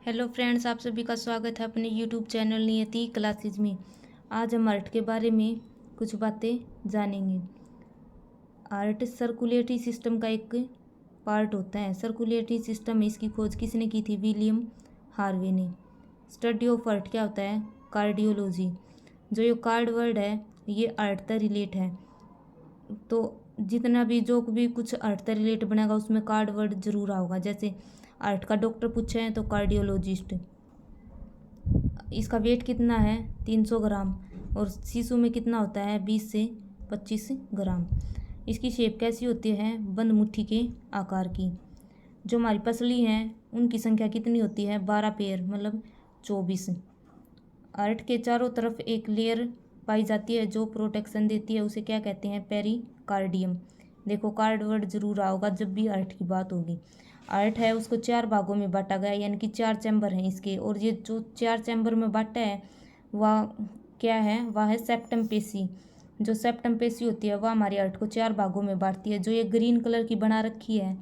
Hello friends, आप सभी का स्वागत है अपने यूट्यूब चैनल नियति क्लासेज में। आज हम आर्ट के बारे में कुछ बातें जानेंगे। आर्ट सर्कुलेटरी सिस्टम का एक पार्ट होता है। सर्कुलेटरी सिस्टम, इसकी खोज किसने की थी? विलियम हार्वे ने। स्टडी ऑफ आर्ट क्या होता है? कार्डियोलॉजी। जो ये कार्ड वर्ड है ये आर्ट से रिलेट है, तो जितना भी जो भी कुछ आर्ट से रिलेट बनेगा उसमें कार्ड वर्ड जरूर आएगा। जैसे आर्ट का डॉक्टर पूछे हैं तो कार्डियोलॉजिस्ट। इसका वेट कितना है? 300 ग्राम। और शिशु में कितना होता है? 20 से 25 ग्राम। इसकी शेप कैसी होती है? बंद मुट्ठी के आकार की। जो हमारी पसली हैं उनकी संख्या कितनी होती है? 12 पेयर, मतलब 24। आर्ट के चारों तरफ एक लेयर पाई जाती है जो प्रोटेक्शन देती है, उसे क्या कहते हैं? पेरिकार्डियम। देखो कार्ड वर्ड जरूर आओगा जब भी आर्ट की बात होगी। आर्ट है उसको 4 भागों में बांटा गया, यानी कि 4 चैम्बर हैं इसके। और ये जो 4 चैम्बर में बांटा है वह क्या है? वह है सेप्टम पेशी। जो सेप्टम पेशी होती है वह हमारी आर्ट को 4 भागों में बांटती है। जो ये ग्रीन कलर की बना रखी है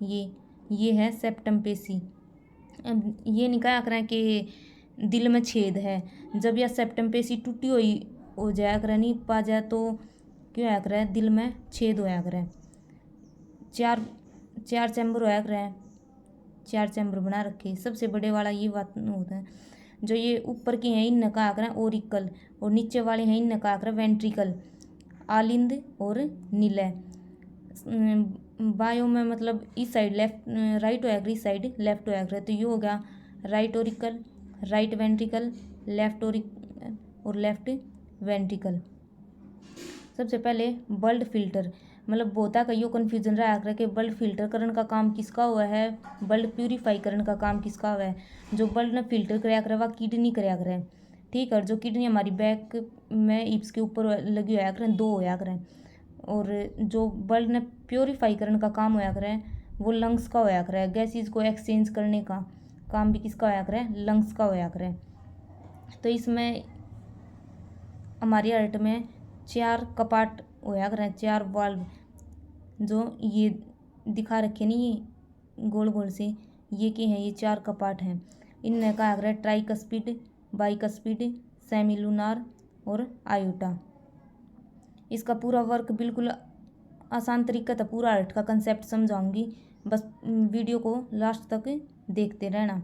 ये है सेप्टम पेशी। अब ये नहीं कहा करें कि दिल में छेद है। जब यह सेप्टम पेशी टूटी हुई हो जाया करे, नहीं पा जाए, तो क्यों होया करे? दिल में छेद होया करे। चार चार चैम्बर होया करे, 4 चैम्बर बना रखे। सबसे बड़े वाला ये बात होता है। जो ये ऊपर की हैं इनने कहा करें ओरिकल, और नीचे वाले हैं इनने कहा करें वेंट्रिकल। आलिंद और नीलय। बायो में मतलब इस साइड लेफ्ट राइट होया करे, इस साइड लेफ्ट होया करे। तो ये हो गया right Oracle, right ventricle, left Oracle और लेफ्ट वेंट्रिकल। सबसे पहले ब्लड फिल्टर, मतलब बहुता का यो कन्फ्यूजन रहा है कि ब्लड फिल्टर करण का काम किसका हुआ है, ब्लड प्यूरीफाई करण का काम किसका हुआ है। जो ब्लड ने फिल्टर कराया करे वह किडनी कराया करे, ठीक है। जो किडनी हमारी बैक में इप्स के ऊपर लगी होया करें, 2 होया करें। और जो ब्लड ने प्योरीफाई करण का काम होया करे वो लंग्स का होया करे। गैसेज को एक्सचेंज करने का काम भी किसका होया करे? लंग्स का होया करे। तो इसमें हमारी आर्ट में 4 कपाट होया करें, 4 वाल्व जो ये दिखा रखे नहीं, ये गोल गोल से, ये के हैं? ये 4 कपाट हैं। इनने कहा करें ट्राइकस्पिड, बाइकस्पिड, सेमिलुनार और आयोटा। इसका पूरा वर्क बिल्कुल आसान तरीका था। पूरा आर्ट का कंसेप्ट समझाऊंगी, बस वीडियो को लास्ट तक देखते रहना।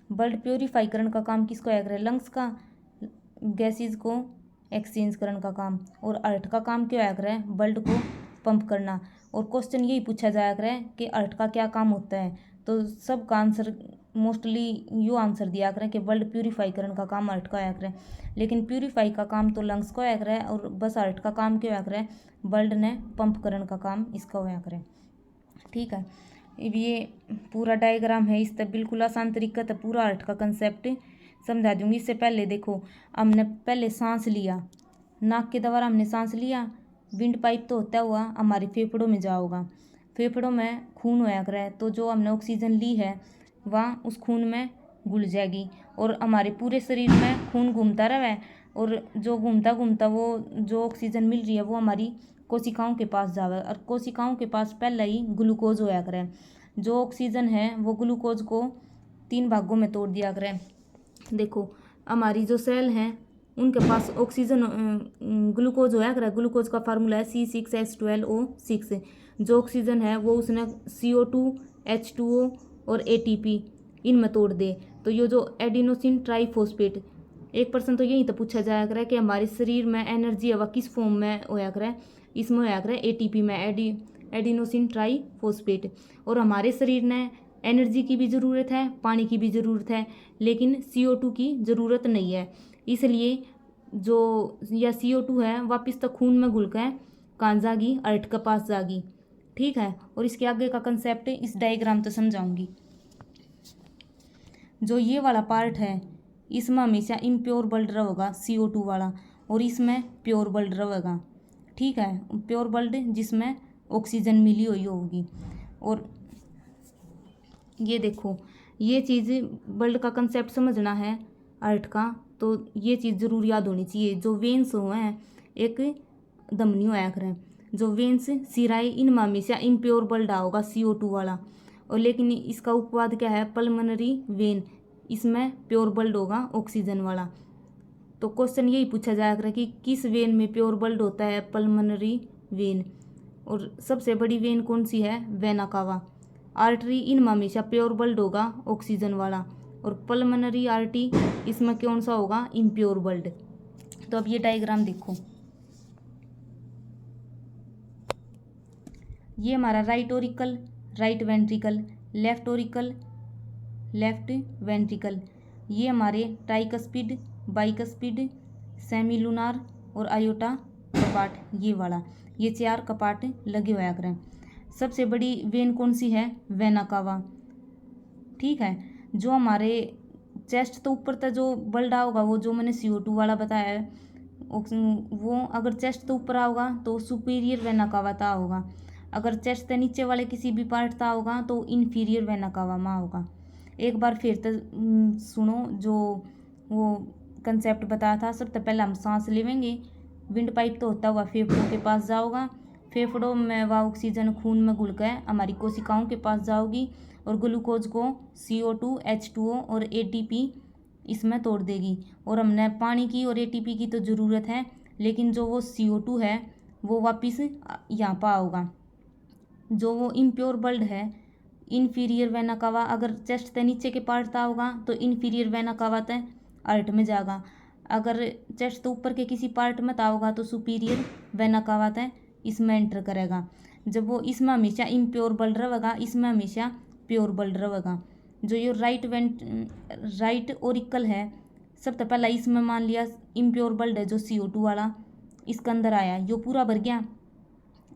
ब्लड प्योरीफाई करने का काम किसको आया करे? लंग्स का। गैसेज को एक्सचेंज करने का काम। और आर्ट का काम क्या आया करे? ब्लड को पंप करना। और क्वेश्चन यही पूछा जाया करे कि आर्ट का क्या काम होता है, तो सबका आंसर मोस्टली यो आंसर दिया करें कि ब्लड प्यूरीफाई करने का काम आर्ट का आया करे। लेकिन प्यूरीफाई का काम तो लंग्स को आया करे, और बस आर्ट का काम क्या आया करे? ब्लड ने पंप करने का काम इसका होया करे, ठीक है। अब ये पूरा डायग्राम है, इस तक बिल्कुल आसान तरीका था पूरा आर्ट का कंसेप्ट समझा दूंगी। इससे पहले देखो, हमने पहले सांस लिया, नाक के द्वारा हमने सांस लिया। विंड पाइप तो होता हुआ हमारे फेफड़ों में जाओगा। फेफड़ों में खून होया करे, तो जो हमने ऑक्सीजन ली है वह उस खून में घुल जाएगी, और हमारे पूरे शरीर में खून घूमता रहे। और जो घूमता घूमता वो जो ऑक्सीजन मिल रही है वो हमारी कोशिकाओं के पास जावे, और कोशिकाओं के पास पहले ही ग्लूकोज होया करे। जो ऑक्सीजन है वो ग्लूकोज को 3 भागों में तोड़ दिया करे। देखो हमारी जो सेल हैं उनके पास ऑक्सीजन ग्लूकोज होया करे। ग्लूकोज का फार्मूला है C6H12O6। जो ऑक्सीजन है वो उसने CO2, H2O और ATP इनमें तोड़ दे, तो ये जो एडिनोसिन ट्राइफॉस्फेट। 1% तो यही तो पूछा जाया करे कि हमारे शरीर में एनर्जी है वह किस फॉर्म में होया करे? इसमें होया करे ATP में, एडिनोसिन ट्राइफॉस्फेट। और हमारे शरीर ने एनर्जी की भी ज़रूरत है, पानी की भी ज़रूरत है, लेकिन CO2 की ज़रूरत नहीं है। इसलिए जो यह CO2 है वापस तक खून में घुल कर कहाँ जागी? अर्थ के पास जागी, ठीक है। और इसके आगे का कंसेप्ट इस डायग्राम तो समझाऊंगी। जो ये वाला पार्ट है इसमें हमेशा इम्प्योर ब्लड रहेगा, CO2 वाला, और इसमें प्योर ब्लड रहेगा, ठीक है। प्योर ब्लड जिसमें ऑक्सीजन मिली हुई होगी। और ये देखो, ये चीज़ ब्लड का कंसेप्ट समझना है आर्ट का, तो ये चीज़ ज़रूर याद होनी चाहिए। जो वेन्स हुए हैं एक धमनी होया करें, जो वेन्स सिराई, इनमें हमेशा इम्प्योर ब्लड आओगा CO2 वाला। और लेकिन इसका उपवाद क्या है? Pulmonary vein. इसमें प्योर ब्लड होगा ऑक्सीजन वाला। तो क्वेश्चन यही पूछा जाएगा कि किस वेन में प्योर ब्लड होता है, पल्मोनरी वेन। और सबसे बड़ी वेन कौन सी है, वेना कावा। आर्टरी इनमें हमेशा प्योर ब्लड होगा ऑक्सीजन वाला, और पल्मोनरी आर्टरी इसमें कौन सा होगा, इम्प्योर ब्लड। तो अब ये डायग्राम देखो, ये हमारा right Oracle, right ventricle, left Oracle, left ventricle. ये हमारे ट्राइकस्पिड, बाइकस्पिड, सेमिलुनार और आयोटा कपाट, ये वाला, ये 4 कपाट लगे हुआ करें। सबसे बड़ी वेन कौन सी है, वेना कावा। ठीक है, जो हमारे चेस्ट तो ऊपर तक जो ब्लड आओगा वो जो मैंने CO2 वाला बताया है, वो अगर चेस्ट तो ऊपर आओगा तो सुपीरियर वेना कावा ता होगा। अगर चेस्ट के नीचे वाले किसी भी पार्ट ता होगा तो इन्फीरियर वेना कावा माँ होगा। एक बार फिर तो सुनो, जो वो कंसेप्ट बताया था। सबसे पहले हम सांस लेंगे, विंड पाइप तो होता हुआ फेफड़ों के पास जाओगा, फेफड़ों में वह ऑक्सीजन खून में घुलकर हमारी कोशिकाओं के पास जाओगी और ग्लूकोज को CO2, H2O और ATP इसमें तोड़ देगी। और हमने पानी की और ATP की तो ज़रूरत है, लेकिन जो वो CO2 है वो वापस यहाँ पर आओगा। जो वो इम्प्योर ब्लड है, इन्फीरियर वेना कावा, अगर चेस्ट के नीचे के पार्ट था होगा तो इन्फीरियर वेना कावा तय आर्ट में जाएगा। अगर चेस्ट तो ऊपर के किसी पार्ट में था होगा तो सुपीरियर वेना कावा तय इसमें एंटर करेगा। जब वो इसमें हमेशा इम्प्योर ब्लड रहेगा, इसमें हमेशा प्योर ब्लड रहेगा। जो ये राइट ओरिकल है, सबसे पहला इसमें मान लिया इम्प्योर ब्लड है जो CO2 वाला, इसके अंदर आया, यो पूरा भर गया।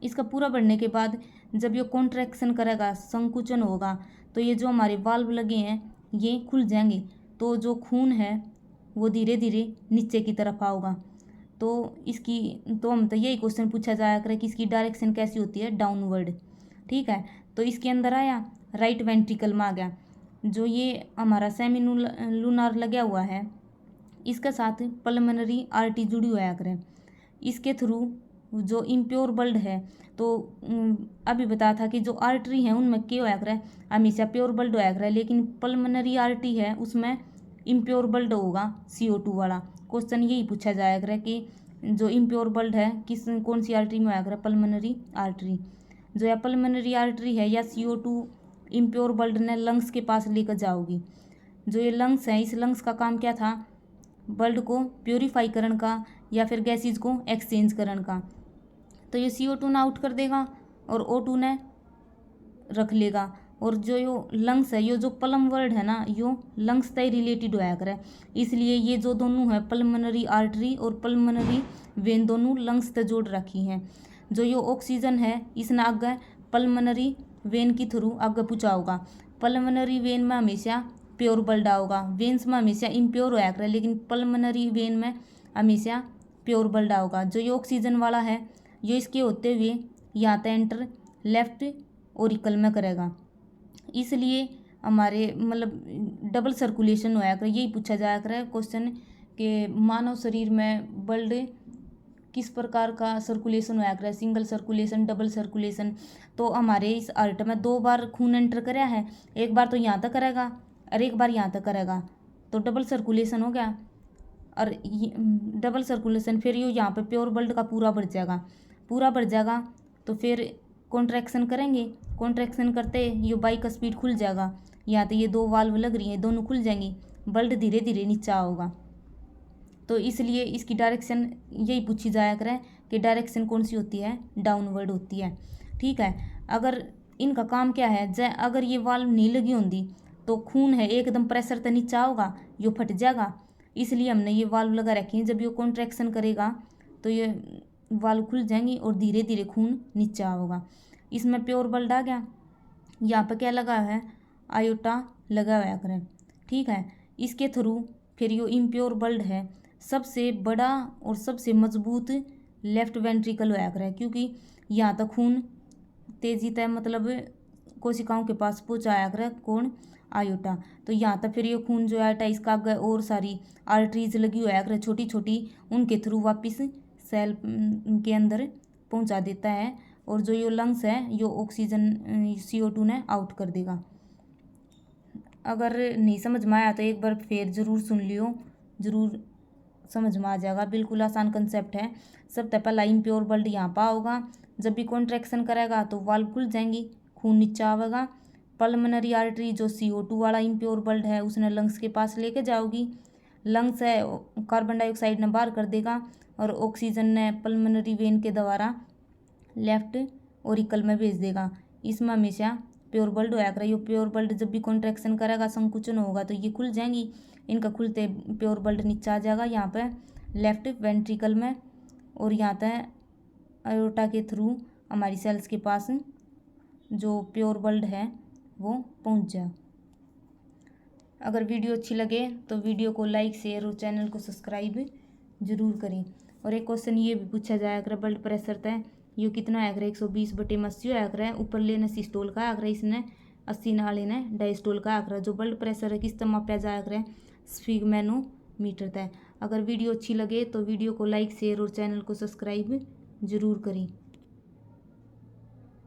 इसका पूरा भरने के बाद जब ये कॉन्ट्रैक्शन करेगा, संकुचन होगा, तो ये जो हमारे वाल्व लगे हैं ये खुल जाएंगे। तो जो खून है वो धीरे धीरे नीचे की तरफ आओगा। तो इसकी तो हम तो यही क्वेश्चन पूछा जाया करे कि इसकी डायरेक्शन कैसी होती है, डाउनवर्ड। ठीक है, तो इसके अंदर आया, राइट वेंट्रिकल में आ गया। जो ये हमारा सेमिलुनार लगा हुआ है, इसके साथ पल्मोनरी आर्टरी जुड़ी हुआ करे। इसके थ्रू जो इम्प्योर ब्लड है, तो अभी बताया था कि जो आर्टरी है उनमें क्या होया करे, हमेशा प्योर ब्लड होया करे, लेकिन पल्मोनरी आर्टरी है उसमें इम्प्योर ब्लड होगा CO2 वाला। क्वेश्चन यही पूछा जाया करे कि जो इम्प्योर ब्लड है कौन सी आर्टरी में होया करे, पल्मोनरी आर्टरी। जो या पल्मोनरी आर्टरी है या CO2 इम्प्योर ब्लड ने लंग्स के पास लेकर जाओगी। जो ये लंग्स है, इस लंग्स का काम क्या था, ब्लड को प्योरीफाई करने का या फिर गैसेज को एक्सचेंज करने का। तो ये CO2 ना आउट कर देगा और O2 ने रख लेगा। और जो यो लंग्स है, यो जो पलम वर्ड है ना, यो लंग्स तय रिलेटेड होया करे, इसलिए ये जो दोनों है पल्मोनरी आर्टरी और पल्मोनरी वेन दोनों लंग्स तय जोड़ रखी हैं। जो यो ऑक्सीजन है इसने आगे पल्मोनरी वेन के थ्रू आगे पहुँचाओगा। पल्मोनरी वेन में हमेशा प्योर ब्लड आओगा, वेन्स में हमेशा इम्प्योर होया करे, लेकिन पल्मोनरी वेन में हमेशा प्योर ब्लड आओगा। जो ये ऑक्सीजन वाला है जो इसके होते हुए यहाँ तक एंटर लेफ्ट ओरिकल में करेगा। इसलिए हमारे मतलब डबल सर्कुलेशन होया करे, यही पूछा जाया करे क्वेश्चन के मानव शरीर में ब्लड किस प्रकार का सर्कुलेशन होया करे, सिंगल सर्कुलेशन, डबल सर्कुलेशन। तो हमारे इस आर्ट में 2 बार खून एंटर कराया है, एक बार तो यहाँ तक करेगा और एक बार यहाँ तक करेगा, तो डबल सर्कुलेशन हो गया। और डबल सर्कुलेशन फिर ये यहाँ पे प्योर ब्लड का पूरा बढ़ जाएगा, पूरा बढ़ जाएगा तो फिर कॉन्ट्रैक्शन करेंगे, कॉन्ट्रैक्शन करते ये बाइक का स्पीड खुल जाएगा। यहाँ तो ये 2 वाल्व लग रही हैं, दोनों खुल जाएंगी, ब्लड धीरे धीरे नीचा होगा। तो इसलिए इसकी डायरेक्शन यही पूछी जाया करे कि डायरेक्शन कौन सी होती है, डाउनवर्ड होती है। ठीक है, अगर इनका काम क्या है, अगर ये वाल्व नहीं लगी होंगी तो खून है एकदम प्रेशर तो नीचा होगा, यो फट जाएगा। इसलिए हमने ये वाल्व लगा रखे हैं, जब ये कॉन्ट्रैक्शन करेगा तो ये वाल्व खुल जाएंगी और धीरे धीरे खून नीचा होगा। इसमें प्योर ब्लड आ गया। यहाँ पे क्या लगा है, आयोटा लगा हुआ करें। ठीक है, इसके थ्रू फिर ये इम्प्योर ब्लड है, सबसे बड़ा और सबसे मजबूत लेफ्ट वेंट्रिकल होया करे, क्योंकि यहाँ तक खून तेजी तय मतलब कोशिकाओं के पास पहुँचाया करे, कौन, आयोटा। तो यहाँ तक फिर ये खून जो है इसका आगे और सारी आर्टरीज लगी हुआ है छोटी छोटी, उनके थ्रू वापस सेल के अंदर पहुँचा देता है। और जो ये लंग्स है ये ऑक्सीजन CO2 ने आउट कर देगा। अगर नहीं समझ में आया तो एक बार फिर ज़रूर सुन लियो, ज़रूर समझ में आ जाएगा। बिल्कुल आसान कंसेप्ट है। सबसे पहला इम्प्योर ब्लड यहाँ पर होगा, जब भी कॉन्ट्रैक्शन करेगा तो वाल्व खुल जाएंगी, खून नीचे आवेगा। पल्मोनरी आर्टरी जो CO2 वाला इम्प्योर ब्लड है उसने लंग्स के पास लेके जाओगी, लंग्स है कार्बन डाइऑक्साइड ने बाहर कर देगा और ऑक्सीजन ने पल्मोनरी वेन के द्वारा लेफ्ट ओरिकल में भेज देगा। इसमें हमेशा प्योर ब्लड होया करे। ये प्योर ब्लड जब भी कॉन्ट्रैक्शन करेगा, संकुचन होगा तो ये खुल जाएंगी। इनका खुलते प्योर ब्लड नीचे आ जाएगा यहाँ पे लेफ्ट वेंट्रिकल में, और यहाँ तक अयोर्टा के थ्रू हमारी सेल्स के पास जो प्योर ब्लड है वो पहुँच जाए। अगर वीडियो अच्छी लगे तो वीडियो को लाइक शेयर और चैनल को सब्सक्राइब जरूर करें। और एक क्वेश्चन ये भी पूछा जाए अगर ब्लड प्रेशर तय ये कितना है, अगर 120/80 आकर है, ऊपर लेने सिस्टोल का आकर इसने 80 ना लेना डायस्टोल का आकर। जो ब्लड प्रेशर है किस तरह मापा जाया करे, स्फिग्मेनोमीटर तय। अगर वीडियो अच्छी लगे तो वीडियो को लाइक शेयर और चैनल को सब्सक्राइब जरूर करें।